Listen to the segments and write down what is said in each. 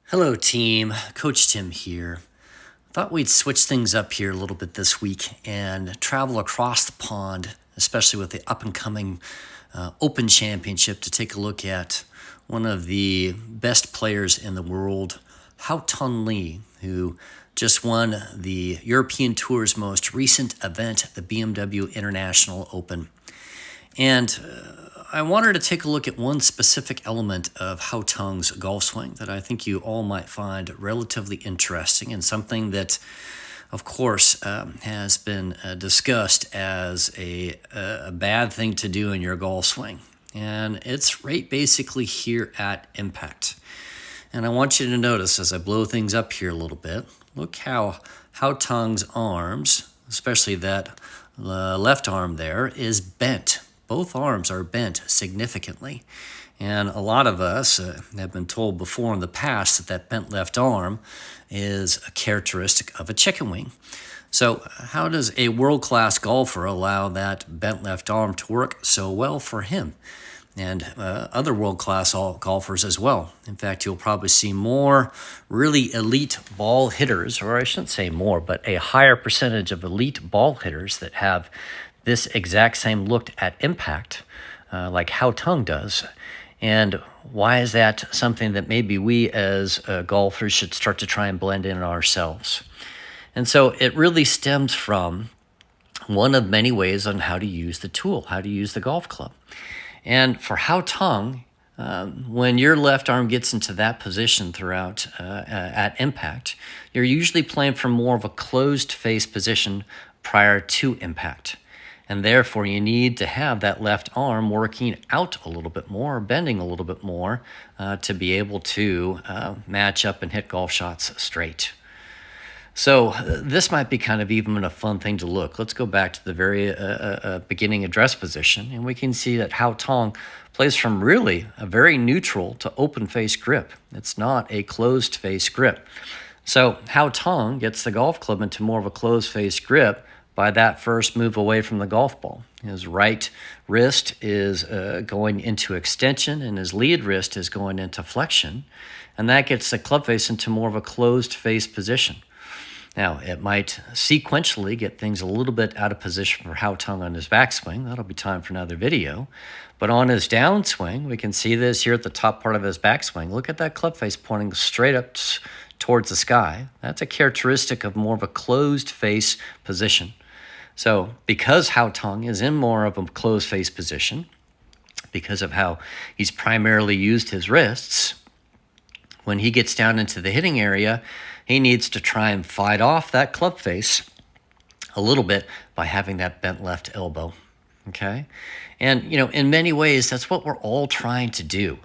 Hello, team. Coach Tim here. Thought we'd switch things up here a little bit this week and travel across the pond, especially with the up and coming Open Championship, to take a look at one of the best players in the world, HaoTong, who just won the European Tour's most recent event, the BMW International Open. And I wanted to take a look at one specific element of HaoTong's golf swing that I think you all might find relatively interesting, and something that, of course, has been discussed as a bad thing to do in your golf swing. And it's right basically here at impact. And I want you to notice, as I blow things up here a little bit, look how HaoTong's arms, especially that left arm there, is bent. Both arms are bent significantly. And a lot of us have been told before in the past that that bent left arm is a characteristic of a chicken wing. So how does a world-class golfer allow that bent left arm to work so well for him and other world-class golfers as well? In fact, you'll probably see more really elite ball hitters, or I shouldn't say more, but a higher percentage of elite ball hitters that have this exact same look at impact, like HaoTong does. And why is that something that maybe we as golfers should start to try and blend in ourselves? And so it really stems from one of many ways on how to use the tool, how to use the golf club. And for HaoTong, when your left arm gets into that position throughout at impact, you're usually playing from more of a closed face position prior to impact. And therefore, you need to have that left arm working out a little bit more, bending a little bit more, to be able to match up and hit golf shots straight. So this might be kind of even a fun thing to look. Let's go back to the very beginning address position, and we can see that HaoTong plays from really a very neutral to open face grip. It's not a closed face grip. So HaoTong gets the golf club into more of a closed face grip by that first move away from the golf ball. His right wrist is going into extension, and his lead wrist is going into flexion, and that gets the club face into more of a closed face position. Now, it might sequentially get things a little bit out of position for HaoTong on his backswing. That'll be time for another video. But on his downswing, we can see this here at the top part of his backswing. Look at that club face pointing straight up towards the sky. That's a characteristic of more of a closed face position. So because HaoTong is in more of a closed face position, because of how he's primarily used his wrists, when he gets down into the hitting area, he needs to try and fight off that club face a little bit by having that bent left elbow, okay? And, in many ways, that's what we're all trying to do.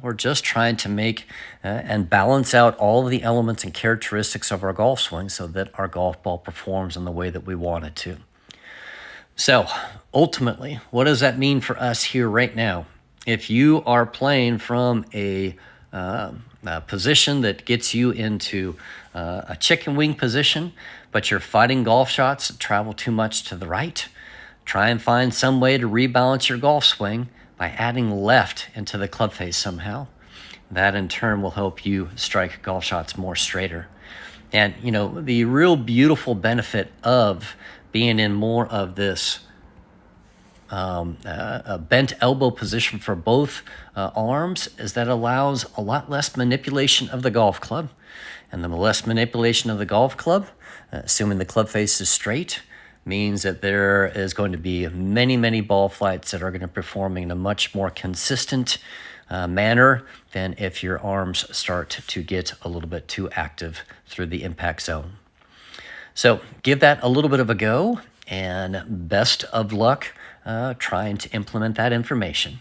We're just trying to make and balance out all of the elements and characteristics of our golf swing so that our golf ball performs in the way that we want it to. So ultimately, what does that mean for us here right now? If you are playing from a position that gets you into a chicken wing position, but you're fighting golf shots that travel too much to the right, try and find some way to rebalance your golf swing by adding left into the club face somehow. That in turn will help you strike golf shots more straighter. And, the real beautiful benefit of being in more of this a bent elbow position for both arms is that allows a lot less manipulation of the golf club. And the less manipulation of the golf club, assuming the club face is straight, means that there is going to be many, many ball flights that are going to be performing in a much more consistent manner than if your arms start to get a little bit too active through the impact zone. So give that a little bit of a go, and best of luck trying to implement that information.